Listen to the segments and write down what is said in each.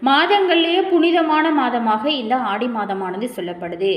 மாதங்கள்லேயே புனிதமான மாதமாக இந்த ஆடி மாதமானது சொல்லப்படுது.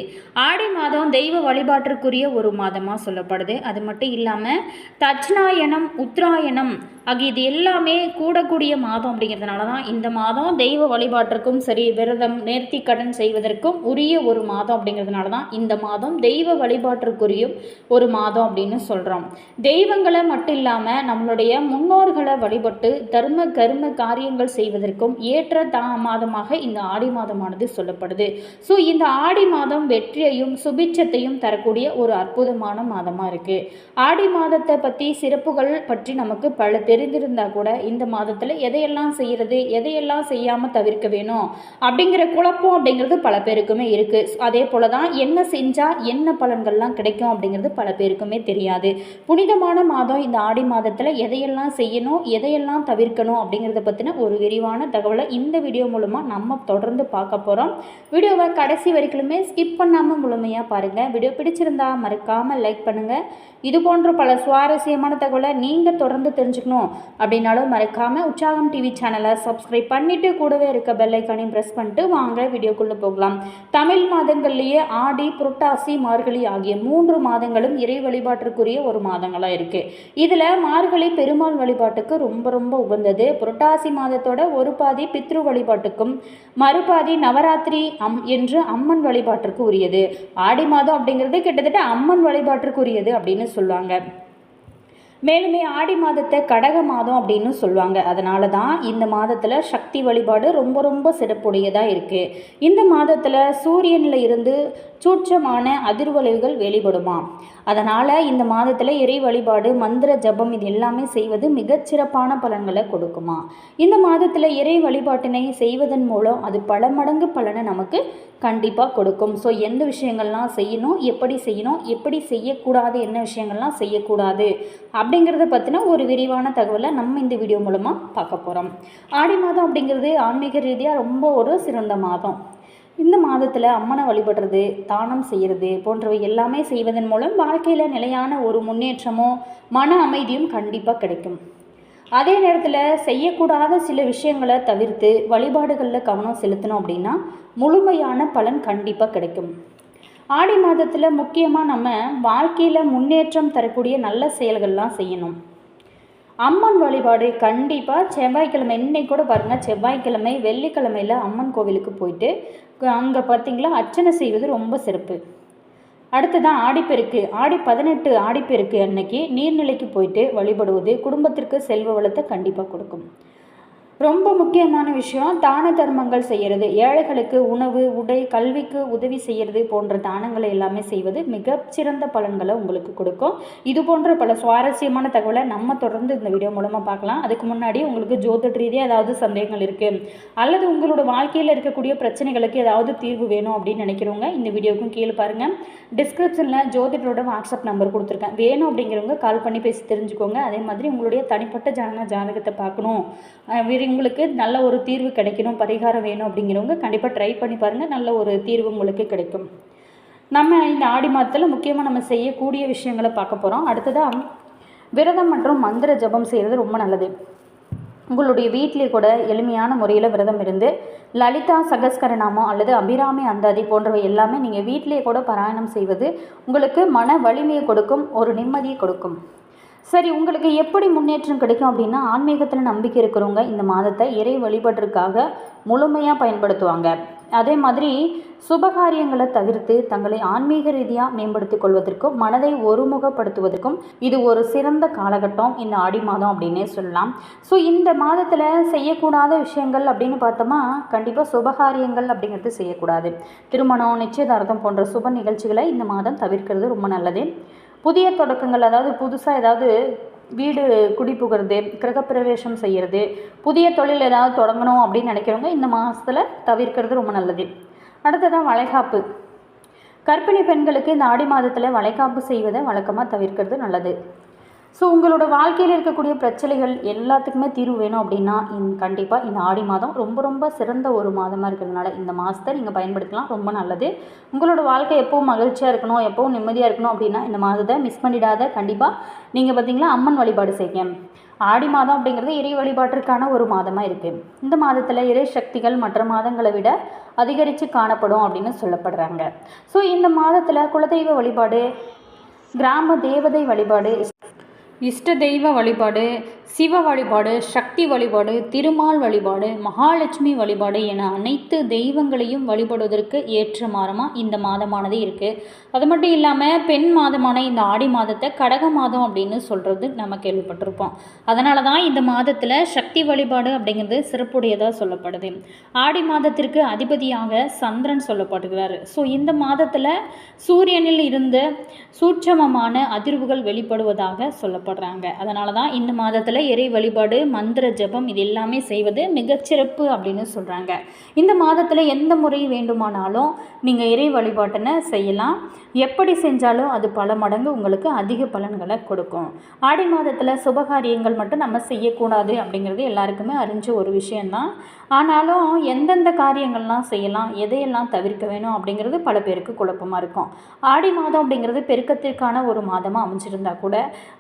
ஆடி மாதம் தெய்வ வழிபாட்டிற்குரிய ஒரு மாதமாக சொல்லப்படுது. அது மட்டும் இல்லாமல் தட்சிணாயனம், உத்தராயணம் ஆகிய இது எல்லாமே கூடக்கூடிய மாதம் அப்படிங்கிறதுனால தான் இந்த மாதம் தெய்வ வழிபாட்டிற்கும் சரி, விரதம், நேர்த்தி கடன் செய்வதற்கும் உரிய ஒரு மாதம் அப்படிங்கிறதுனால தான் இந்த மாதம் தெய்வ வழிபாட்டிற்குரிய ஒரு மாதம் அப்படின்னு சொல்கிறோம். தெய்வங்களை மட்டும் இல்லாமல் நம்மளுடைய முன்னோர்களை வழிபட்டு தர்ம கர்ம காரியங்கள் செய்வதற்கும் ஏற்ற மாதமாக இந்த ஆடி மாதமானது சொல்லப்படுது. ஸோ இந்த ஆடி மாதம் வெற்றியையும் சுபிட்சத்தையும் தரக்கூடிய ஒரு அற்புதமான மாதமாக இருக்குது. ஆடி மாதத்தை பற்றி சிறப்புகள் பற்றி நமக்கு பல தெரிந்திருந்தால் கூட இந்த மாதத்தில் எதையெல்லாம் செய்கிறது, எதையெல்லாம் செய்யாமல் தவிர்க்க வேணும் அப்படிங்கிற குழப்பம் அப்படிங்கிறது பல பேருக்குமே இருக்குது. அதே போல தான் என்ன செஞ்சால் என்ன பலன்கள்லாம் கிடைக்கும் அப்படிங்கிறது பல பேருக்குமே தெரியாது. புனிதமான மாதம் இந்த ஆடி மாதத்தில் எதையெல்லாம் செய்யணும், எதையெல்லாம் தவிர்க்கணும் அப்படிங்கிறத பற்றின ஒரு விரிவான தகவலை இந்த வீடியோ மூலமாக நம்ம தொடர்ந்து பார்க்க போகிறோம். வீடியோவை கடைசி வரைக்குமே ஸ்கிப் பண்ணாமல் முழுமையாக பாருங்கள். வீடியோ பிடிச்சிருந்தா மறக்காமல் லைக் பண்ணுங்கள். இது போன்ற பல சுவாரஸ்யமான தகவலை நீங்கள் தொடர்ந்து தெரிஞ்சுக்கணும் அப்படின்னாலும் மறக்காமல் உற்சாகம் டிவி சேனலை சப்ஸ்கிரைப் பண்ணிவிட்டு கூடவே இருக்க பெல் ஐக்கானையும் ப்ரெஸ் பண்ணிட்டு வாங்க வீடியோக்குள்ளே போகலாம். தமிழ் மாதங்கள்லேயே ஆடி, புரட்டாசி, மார்கழி ஆகிய 3 மாதங்களும் இறை வழிபாட்டிற்குரிய ஒரு மாதங்களாக இருக்குது. இதில் மார்கழி பெருமாள் வழிபாட்டுக்கு ரொம்ப ரொம்ப உகந்தது. புரட்டாசி மாதத்தோட ஒரு பாதி பித்ரு வழிபாட்டுக்கும் மறுபாதி நவராத்திரி என்று அம்மன் வழிபாட்டிற்கு உரியது. ஆடி மாதம் அப்படிங்கிறது கிட்டத்தட்ட அம்மன் வழிபாட்டிற்கு உரியது அப்படின்னு சொல்லுவாங்க. மேலுமே ஆடி மாதத்தை கடக மாதம் அப்படின்னு சொல்லுவாங்க. அதனால தான் இந்த மாதத்தில் சக்தி வழிபாடு ரொம்ப ரொம்ப சிறப்புடையதாக இருக்குது. இந்த மாதத்தில் சூரியனில் இருந்து சூட்சமான அதிர்வலைவுகள் வெளிப்படுமா. அதனால் இந்த மாதத்தில் இறை வழிபாடு, மந்திர ஜபம் இது எல்லாமே செய்வது மிகச்சிறப்பான பலன்களை கொடுக்குமா. இந்த மாதத்தில் இறை வழிபாட்டினை செய்வதன் மூலம் அது பல மடங்கு பலனை நமக்கு கண்டிப்பாக கொடுக்கும். ஸோ எந்த விஷயங்கள்லாம் செய்யணும், எப்படி செய்யணும், எப்படி செய்யக்கூடாது, என்ன விஷயங்கள்லாம் செய்யக்கூடாது அப்படிங்கிறத பற்றின ஒரு விரிவான தகவலை நம்ம இந்த வீடியோ மூலமாக பார்க்க போகிறோம். ஆடி மாதம் அப்படிங்கிறது ஆன்மீக ரீதியாக ரொம்ப ஒரு சிறந்த மாதம். இந்த மாதத்தில் அம்மனை வழிபடுறது, தானம் செய்கிறது போன்றவை எல்லாமே செய்வதன் மூலம் வாழ்க்கையில் நிலையான ஒரு முன்னேற்றமோ மன அமைதியும் கண்டிப்பாக கிடைக்கும். அதே நேரத்தில் செய்யக்கூடாத சில விஷயங்களை தவிர்த்து வழிபாடுகளில் கவனம் செலுத்தணும் அப்படின்னா முழுமையான பலன் கண்டிப்பாக கிடைக்கும். ஆடி மாதத்தில் முக்கியமாக நம்ம வாழ்க்கையில் முன்னேற்றம் தரக்கூடிய நல்ல செயல்கள்லாம் செய்யணும். அம்மன் வழிபாடு கண்டிப்பாக செவ்வாய்க்கிழமை, இன்னைக்கு கூட பாருங்கள், செவ்வாய்க்கிழமை வெள்ளிக்கிழமையில் அம்மன் கோவிலுக்கு போயிட்டு அங்கே பார்த்திங்களா அர்ச்சனை செய்வது ரொம்ப சிறப்பு. அடுத்ததான் ஆடிப்பெருக்கு, ஆடி 18 ஆடிப்பெருக்கு அன்னைக்கு நீர்நிலைக்கு போயிட்டு வழிபடுவது குடும்பத்திற்கு செல்வ வளத்தை கண்டிப்பாக கொடுக்கும். ரொம்ப முக்கியமான விஷயம் தான தர்மங்கள் செய்கிறது. ஏழைகளுக்கு உணவு, உடை, கல்விக்கு உதவி செய்கிறது போன்ற தானங்களை எல்லாமே செய்வது மிகச்சிறந்த பலன்களை உங்களுக்கு கொடுக்கும். இது போன்ற பல சுவாரஸ்யமான தகவலை நம்ம தொடர்ந்து இந்த வீடியோ மூலமாக பார்க்கலாம். அதுக்கு முன்னாடி உங்களுக்கு ஜோதிட ரீதியாக ஏதாவது சந்தேகங்கள் இருக்குது அல்லது உங்களோட வாழ்க்கையில் இருக்கக்கூடிய பிரச்சனைகளுக்கு ஏதாவது தீர்வு வேணும் அப்படின்னு நினைக்கிறவங்க இந்த வீடியோக்கும் கீழே பாருங்கள். டிஸ்கிரிப்ஷனில் ஜோதிடரோட வாட்ஸ்அப் நம்பர் கொடுத்துருக்கேன். வேணும் அப்படிங்கிறவங்க கால் பண்ணி பேசி தெரிஞ்சுக்கோங்க. அதே மாதிரி உங்களுடைய தனிப்பட்ட ஜாதகத்தை பார்க்கணும், உங்களுக்கு நல்ல ஒரு தீர்வு கிடைக்கணும், பரிகாரம் வேணும் அப்படிங்கிறவங்க கண்டிப்பாக ட்ரை பண்ணி பாருங்கள். நல்ல ஒரு தீர்வு உங்களுக்கு கிடைக்கும். நம்ம இந்த ஆடி மாதத்தில் முக்கியமாக நம்ம செய்யக்கூடிய விஷயங்களை பார்க்க போகிறோம். அடுத்ததாக விரதம் மற்றும் மந்திர ஜபம் செய்கிறது ரொம்ப நல்லது. உங்களுடைய வீட்டிலே கூட எளிமையான முறையில் விரதம் இருந்து லலிதா சகஸ்கரநாமம் அல்லது அபிராமி அந்தாதி போன்றவை எல்லாமே நீங்கள் வீட்டிலே கூட பாராயணம் செய்வது உங்களுக்கு மன வலிமையை கொடுக்கும், ஒரு நிம்மதியை கொடுக்கும். சரி, உங்களுக்கு எப்படி முன்னேற்றம் கிடைக்கும் அப்படின்னா ஆன்மீகத்தில் நம்பிக்கை இருக்கிறவங்க இந்த மாதத்தை இறை வழிபாட்டிற்காக முழுமையாக பயன்படுத்துவாங்க. அதே மாதிரி சுபகாரியங்களை தவிர்த்து தங்களை ஆன்மீக ரீதியாக மேம்படுத்திக் கொள்வதற்கும் மனதை ஒருமுகப்படுத்துவதற்கும் இது ஒரு சிறந்த காலகட்டம் இந்த ஆடி மாதம் அப்படின்னே சொல்லலாம். ஸோ இந்த மாதத்தில் செய்யக்கூடாத விஷயங்கள் அப்படின்னு பார்த்தோமா, கண்டிப்பாக சுபகாரியங்கள் அப்படிங்கிறது செய்யக்கூடாது. திருமணம், நிச்சயதார்த்தம் போன்ற சுப நிகழ்ச்சிகளை இந்த மாதம் தவிர்க்கிறது ரொம்ப நல்லது. புதிய தொடக்கங்கள், அதாவது புதுசாக ஏதாவது வீடு குடிபுகிறது, கிரகப்பிரவேசம் செய்கிறது, புதிய தொழில் ஏதாவது தொடங்கணும் அப்படின்னு நினைக்கிறவங்க இந்த மாதத்தில் தவிர்க்கிறது ரொம்ப நல்லது. அடுத்ததான் வளைகாப்பு. கர்ப்பிணி பெண்களுக்கு இந்த ஆடி மாதத்தில் வளைகாப்பு செய்வதை வழக்கமாக தவிர்க்கிறது நல்லது. ஸோ உங்களோட வாழ்க்கையில் இருக்கக்கூடிய பிரச்சனைகள் எல்லாத்துக்குமே தீர்வு வேணும் அப்படின்னா கண்டிப்பாக இந்த ஆடி மாதம் ரொம்ப ரொம்ப சிறந்த ஒரு மாதமாக இருக்கிறதுனால இந்த மாதத்தை நீங்கள் பயன்படுத்தலாம், ரொம்ப நல்லது. உங்களோட வாழ்க்கை எப்போவும் மகிழ்ச்சியாக இருக்கணும், எப்போவும் நிம்மதியாக இருக்கணும் அப்படின்னா இந்த மாதத்தை மிஸ் பண்ணிடாத. கண்டிப்பாக நீங்கள் பார்த்தீங்களா அம்மன் வழிபாடு செய்யுங்க. ஆடி மாதம் அப்படிங்கிறது இறை வழிபாட்டிற்கான ஒரு மாதமாக இருக்குது. இந்த மாதத்தில் இறை சக்திகள் மற்ற மாதங்களை விட அதிகரித்து காணப்படும் அப்படின்னு சொல்லப்படுறாங்க. ஸோ இந்த மாதத்தில் குலதெய்வ வழிபாடு, கிராம தேவதை வழிபாடு, இஷ்ட தெய்வ வழிபாடு, சிவ வழிபாடு, சக்தி வழிபாடு, திருமால் வழிபாடு, மகாலட்சுமி வழிபாடு என அனைத்து தெய்வங்களையும் வழிபடுவதற்கு ஏற்ற மாதமாக இந்த மாதமானது இருக்குது. அது மட்டும் இல்லாமல் பெண் மாதமான இந்த ஆடி மாதத்தை கடக மாதம் அப்படின்னு சொல்கிறது நம்ம கேள்விப்பட்டிருப்போம். அதனால தான் இந்த மாதத்தில் சக்தி வழிபாடு அப்படிங்கிறது சிறப்புடையதாக சொல்லப்படுது. ஆடி மாதத்திற்கு அதிபதியாக சந்திரன் சொல்லப்படுகிறார். ஸோ இந்த மாதத்தில் சூரியனில் இருந்த சூட்சமமான அதிர்வுகள் வெளிப்படுவதாக சொல்லப்படுறாங்க. அதனால தான் இந்த மாதத்தில் இறை வழிபாடு, மந்திர ஜபம் இது எல்லாமே செய்வது மிகச்சிறப்பு அப்படின்னு சொல்கிறாங்க. இந்த மாதத்தில் எந்த முறை வேண்டுமானாலும் நீங்கள் இறை வழிபாட்டினை செய்யலாம். எப்படி செஞ்சாலும் அது பல மடங்கு உங்களுக்கு அதிக பலன்களை கொடுக்கும். ஆடி மாதத்தில் சுபகாரியங்கள் மட்டும் நம்ம செய்யக்கூடாது அப்படிங்கிறது எல்லாருக்குமே அறிஞ்ச ஒரு விஷயந்தான். ஆனாலும் எந்தெந்த காரியங்கள்லாம் செய்யலாம், எதையெல்லாம் தவிர்க்க வேணும் அப்படிங்கிறது பல பேருக்கு குழப்பமாக இருக்கும். ஆடி மாதம் அப்படிங்கிறது பெருக்கத்திற்கான ஒரு மாதமாக அமைஞ்சிருந்தா கூட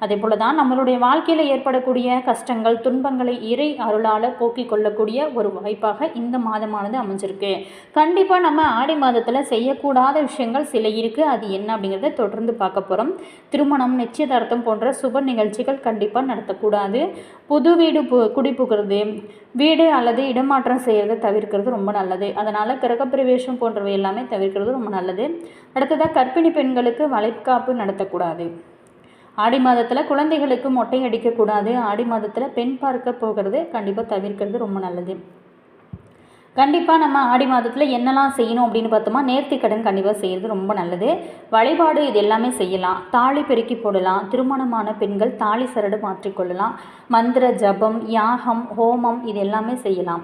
அதே போல் தான் நம்மளுடைய வாழ்க்கையில் ஏற்படக்கூடிய கஷ்டங்கள், துன்பங்களை இறை அருளால் போக்கிக் கொள்ளக்கூடிய ஒரு வாய்ப்பாக இந்த மாதமானது அமைஞ்சிருக்கு. கண்டிப்பாக நம்ம ஆடி மாதத்தில் செய்யக்கூடாத விஷயங்கள் சில இருக்குது. அது என்ன அப்படிங்கிறத தொடர்ந்து பார்க்க போகிறோம். திருமணம், நிச்சயதார்த்தம் போன்ற சுப நிகழ்ச்சிகள் கண்டிப்பாக நடத்தக்கூடாது. புது வீடு குடிபுகிறது, வீடு அல்லது இடமாற்றம் செய்கிறத தவிர்க்கிறது ரொம்ப நல்லது. அதனால் கிரகப்பிரவேசம் போன்றவை எல்லாமே தவிர்க்கிறது ரொம்ப நல்லது. அடுத்ததாக கர்ப்பிணி பெண்களுக்கு வளைகாப்பு நடத்தக்கூடாது. ஆடி மாதத்தில் குழந்தைகளுக்கு மொட்டை அடிக்கக்கூடாது. ஆடி மாதத்தில் பெண் பார்க்க போகிறது கண்டிப்பாக தவிர்க்கிறது ரொம்ப நல்லது. கண்டிப்பாக நம்ம ஆடி மாதத்தில் என்னெல்லாம் செய்யணும் அப்படின்னு பார்த்தோமா, நேர்த்திக்கடன் கண்டிப்பாக செய்கிறது ரொம்ப நல்லது. வழிபாடு இது எல்லாமே செய்யலாம். தாலி பெருக்கி போடலாம். திருமணமான பெண்கள் தாலி சரடு மாற்றிக்கொள்ளலாம். மந்திர ஜபம், யாகம், ஹோமம் இது எல்லாமே செய்யலாம்.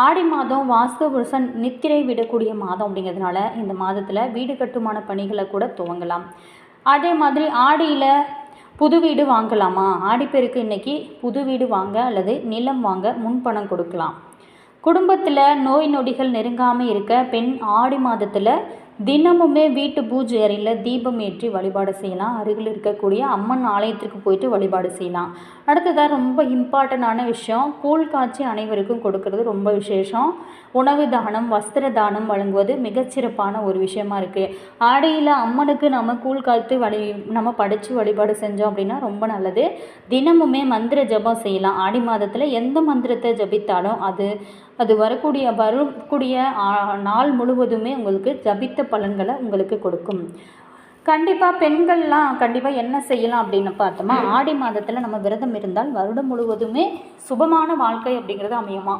ஆடி மாதம் வாஸ்து புருஷன் நித்திரை விடக்கூடிய மாதம் அப்படிங்கிறதுனால இந்த மாதத்தில் வீடு கட்டுமான பணிகளை கூட துவங்கலாம். அதே மாதிரி ஆடியில் புது வீடு வாங்கலாமா? ஆடிப்பெருக்கு இன்னைக்கு புது வீடு வாங்க அல்லது நிலம் வாங்க முன்பணம் கொடுக்கலாம். குடும்பத்தில் நோய் நொடிகள் நெருங்காமல் இருக்க பெண் ஆடி மாதத்தில் தினமுமே வீட்டு பூஜை அறையில் தீபம் ஏற்றி வழிபாடு செய்யலாம். அருகில் இருக்கக்கூடிய அம்மன் ஆலயத்திற்கு போயிட்டு வழிபாடு செய்யலாம். அடுத்ததாக ரொம்ப இம்பார்ட்டண்டான விஷயம், கூழ் காய்ச்சி அனைவருக்கும் கொடுக்கறது ரொம்ப விசேஷம். உணவு தானம், வஸ்திர தானம் வழங்குவது மிகச்சிறப்பான ஒரு விஷயமா இருக்குது. ஆடியில் அம்மனுக்கு நம்ம கூழ் காய்த்து நம்ம படித்து வழிபாடு செஞ்சோம் அப்படின்னா ரொம்ப நல்லது. தினமுமே மந்திர ஜபம் செய்யலாம். ஆடி மாதத்தில் எந்த மந்திரத்தை ஜபித்தாலும் அது வரக்கூடிய நாள் முழுவதுமே உங்களுக்கு ஜபித்த பலன்களை உங்களுக்கு கொடுக்கும். கண்டிப்பாக பெண்கள்லாம் கண்டிப்பாக என்ன செய்யலாம் அப்படின்னு பார்த்தோமா, ஆடி மாதத்தில் நம்ம விரதம் இருந்தால் வருடம் முழுவதுமே சுபமான வாழ்க்கை அப்படிங்கிறது அமையுமா.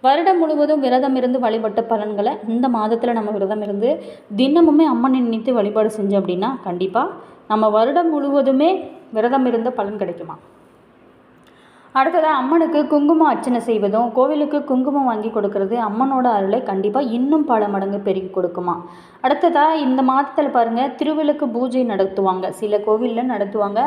வருடம் முழுவதும் விரதம் இருந்து வழிபட்ட பலன்களை இந்த மாதத்தில் நம்ம விரதம் இருந்து தினமுமே அம்மனை நினைத்து வழிபாடு செஞ்சோம் அப்படின்னா கண்டிப்பாக நம்ம வருடம் முழுவதுமே விரதம் இருந்த பலன் கிடைக்குமா. அடுத்ததாக அம்மனுக்கு குங்குமம் அர்ச்சனை செய்வதும், கோவிலுக்கு குங்குமம் வாங்கி கொடுக்கறது அம்மனோட அருளை கண்டிப்பாக இன்னும் பல மடங்கு பெருகி கொடுக்குமா. அடுத்ததாக இந்த மாதத்தில் பாருங்கள், திருவிளக்கு பூஜை நடத்துவாங்க, சில கோவிலில் நடத்துவாங்க.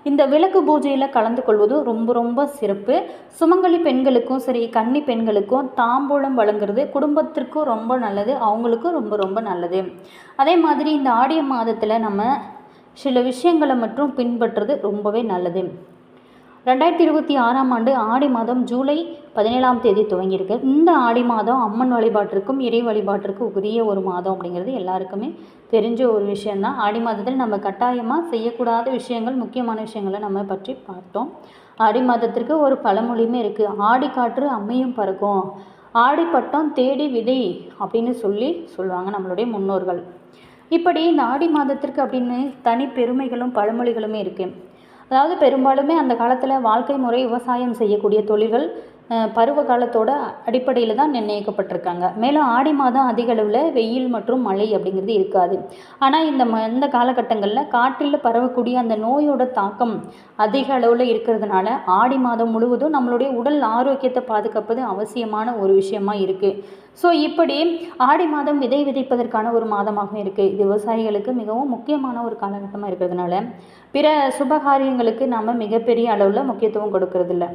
இந்த விளக்கு பூஜையில் கலந்து கொள்வது ரொம்ப ரொம்ப சிறப்பு. சுமங்கலி பெண்களுக்கும் சரி, கன்னி பெண்களுக்கும் தாம்பூலம் வழங்குறது குடும்பத்திற்கும் ரொம்ப நல்லது, அவங்களுக்கும் ரொம்ப ரொம்ப நல்லது. அதே மாதிரி இந்த ஆடி மாதத்தில் நம்ம சில விஷயங்களை மட்டும் பின்பற்றுறது ரொம்பவே நல்லது. 2026ஆம் ஆண்டு ஆடி மாதம் ஜூலை 17ஆம் தேதி துவங்கியிருக்கு. இந்த ஆடி மாதம் அம்மன் வழிபாட்டிற்கும் இறை வழிபாட்டிற்கும் உரிய ஒரு மாதம் அப்படிங்கிறது எல்லாருக்குமே தெரிஞ்ச ஒரு விஷயந்தான். ஆடி மாதத்தில் நம்ம கட்டாயமாக செய்யக்கூடாத விஷயங்கள், முக்கியமான விஷயங்களை நம்ம பற்றி பார்த்தோம். ஆடி மாதத்திற்கு ஒரு பழமொழியுமே இருக்குது, ஆடி காற்று அம்மையும் பறக்கும், ஆடி பட்டம் தேடி விதை அப்படின்னு சொல்லுவாங்க நம்மளுடைய முன்னோர்கள். இப்படி இந்த ஆடி மாதத்திற்கு அப்படின்னு தனி பெருமைகளும் பழமொழிகளுமே இருக்குது. அதாவது பெரும்பாலுமே அந்த காலத்தில் வாழ்க்கை முறை விவசாயம் செய்யக்கூடிய தொழில்கள் பருவ காலத்தோட அடிப்படையில் தான் நிர்ணயிக்கப்பட்டிருக்காங்க. மேலும் ஆடி மாதம் அதிக அளவில் வெயில் மற்றும் மழை அப்படிங்கிறது இருக்காது. ஆனால் இந்த காலகட்டங்களில் காற்றில் பரவக்கூடிய அந்த நோயோட தாக்கம் அதிக அளவில் இருக்கிறதுனால ஆடி மாதம் முழுவதும் நம்மளுடைய உடல் ஆரோக்கியத்தை பாதுகாப்பது அவசியமான ஒரு விஷயமா இருக்குது. ஸோ இப்படி ஆடி மாதம் விதை விதைப்பதற்கான ஒரு மாதமாக இருக்குது. இது விவசாயிகளுக்கு மிகவும் முக்கியமான ஒரு காலகட்டமாக இருக்கிறதுனால பிற சுபகாரியங்களுக்கு நாம் மிகப்பெரிய அளவில் முக்கியத்துவம் கொடுக்கறதில்ல.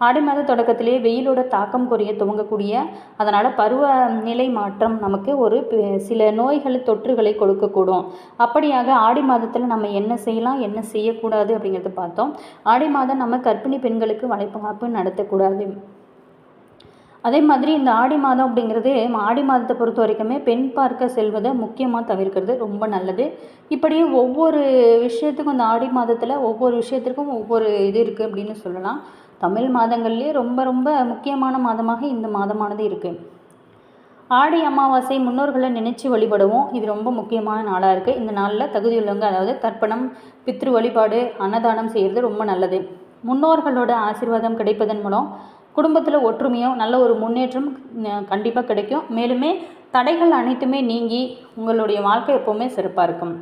ஆடி மாத தொடக்கத்திலே வெயிலோட தாக்கம் குறைய துவங்கக்கூடிய, அதனால் பருவநிலை மாற்றம் நமக்கு ஒரு சில நோய்கள் தொற்றுகளை கொடுக்கக்கூடும். அப்படியாக ஆடி மாதத்தில் நம்ம என்ன செய்யலாம், என்ன செய்யக்கூடாது அப்படிங்கிறத பார்த்தோம். ஆடி மாதம் நம்ம கர்ப்பிணி பெண்களுக்கு வளைகாப்பு நடத்தக்கூடாது. அதே மாதிரி இந்த ஆடி மாதம் அப்படிங்கிறது ஆடி மாதத்தை பொறுத்த வரைக்குமே பெண் பார்க்க செல்வதை முக்கியமாக தவிர்க்கிறது ரொம்ப நல்லது. இப்படி ஒவ்வொரு விஷயத்துக்கும் இந்த ஆடி மாதத்தில் ஒவ்வொரு விஷயத்திற்கும் ஒவ்வொரு இது இருக்குது அப்படின்னு சொல்லலாம். தமிழ் மாதங்கள்லேயே ரொம்ப ரொம்ப முக்கியமான மாதமாக இந்த மாதமானது இருக்குது. ஆடி அமாவாசை முன்னோர்களை நினைச்சு வழிபடுவோம். இது ரொம்ப முக்கியமான நாளாக இருக்குது. இந்த நாளில் தகுதியுள்ளவங்க, அதாவது தர்ப்பணம், பித்ரு வழிபாடு, அன்னதானம் செய்கிறது ரொம்ப நல்லது. முன்னோர்களோட ஆசீர்வாதம் கிடைப்பதன் மூலம் குடும்பத்தில் ஒற்றுமையும் நல்ல ஒரு முன்னேற்றம் கண்டிப்பாக கிடைக்கும். மேலுமே தடைகள் அனைத்துமே நீங்கி உங்களுடைய வாழ்க்கை எப்போவுமே சிறப்பாக இருக்கும்.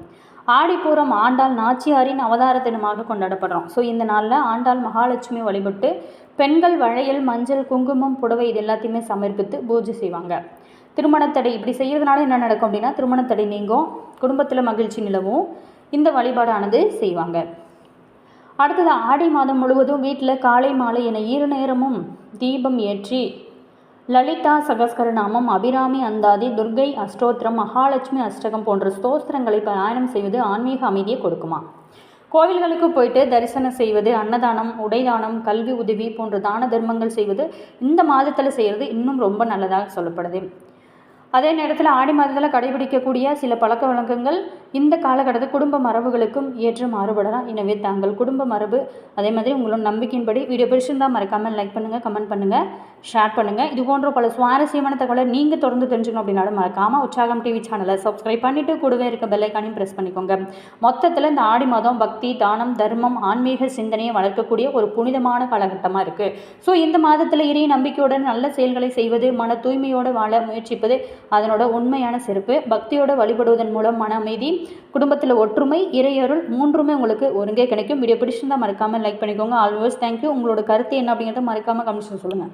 ஆடிப்பூரம் ஆண்டாள் நாச்சியாரின் அவதார தினமாக கொண்டாடப்படுறோம். ஸோ இந்த நாளில் ஆண்டாள் மகாலட்சுமி வழிபட்டு பெண்கள் வளையல், மஞ்சள், குங்குமம், புடவை இது எல்லாத்தையுமே சமர்ப்பித்து பூஜை செய்வாங்க. திருமணத்தடை இப்படி செய்கிறதுனால என்ன நடக்கும் அப்படின்னா திருமணத்தடை நீங்கும், குடும்பத்தில் மகிழ்ச்சி நிலவும். இந்த வழிபாடானது செய்வாங்க. அடுத்தது ஆடி மாதம் முழுவதும் வீட்டில் காலை மாலை என 2 நேரமும் தீபம் ஏற்றி லலிதா சகஸ்கரநாமம், அபிராமி அந்தாதி, துர்கை அஷ்டோத்திரம், மகாலட்சுமி அஷ்டகம் போன்ற ஸ்தோத்திரங்களை பாராயணம் செய்வது ஆன்மீக அமைதியை கொடுக்குமா. கோவில்களுக்கு போயிட்டு தரிசனம் செய்வது, அன்னதானம், உடைதானம், கல்வி உதவி போன்ற தான தர்மங்கள் செய்வது இந்த மாதத்தில் செய்கிறது இன்னும் ரொம்ப நல்லதாக சொல்லப்படுது. அதே நேரத்தில் ஆடி மாதத்தில் கடைபிடிக்கக்கூடிய சில பழக்க வழக்கங்கள் இந்த காலகட்டத்தில் குடும்ப மரபுகளுக்கும் ஏற்று மாறுபடலாம். எனவே தாங்கள் குடும்ப மரபு அதே மாதிரி உங்களோட நம்பிக்கையின்படி வீடியோ பிடிச்சிருந்தால் மறக்காமல் லைக் பண்ணுங்கள், கமெண்ட் பண்ணுங்கள், ஷேர் பண்ணுங்கள். இது போன்ற பல சுவாரஸ்யமான தகவலை நீங்கள் தொடர்ந்து தெரிஞ்சுக்கணும் அப்படின்னாலும் மறக்காமல் உற்சாகம் டிவி சேனலை சப்ஸ்கிரைப் பண்ணிவிட்டு கூடவே இருக்க பெல்லைக்கானையும் ப்ரெஸ் பண்ணிக்கோங்க. மொத்தத்தில் இந்த ஆடி மாதம் பக்தி, தானம், தர்மம், ஆன்மீக சிந்தனையை வளர்க்கக்கூடிய ஒரு புனிதமான காலகட்டமாக இருக்குது. ஸோ இந்த மாதத்தில் இறை நம்பிக்கையுடன் நல்ல செயல்களை செய்வது, மன தூய்மையோடு வாழ முயற்சிப்பது அதனோட உண்மையான சிறப்பு. பக்தியோடு வழிபடுவதன் மூலம் மன அமைதி, குடும்பத்தில் ஒற்றுமை, இறையருள் மூன்றுமே உங்களுக்கு ஒருங்கே கிடைக்கும். வீடியோ பிடிச்சிருந்தால் மறக்காமல் லைக் பண்ணிக்கோங்க. Always thank you. உங்களோட கருத்து என்ன அப்படிங்கிறத மறக்காமல் கமெண்ட்ஸில் சொல்லுங்கள்.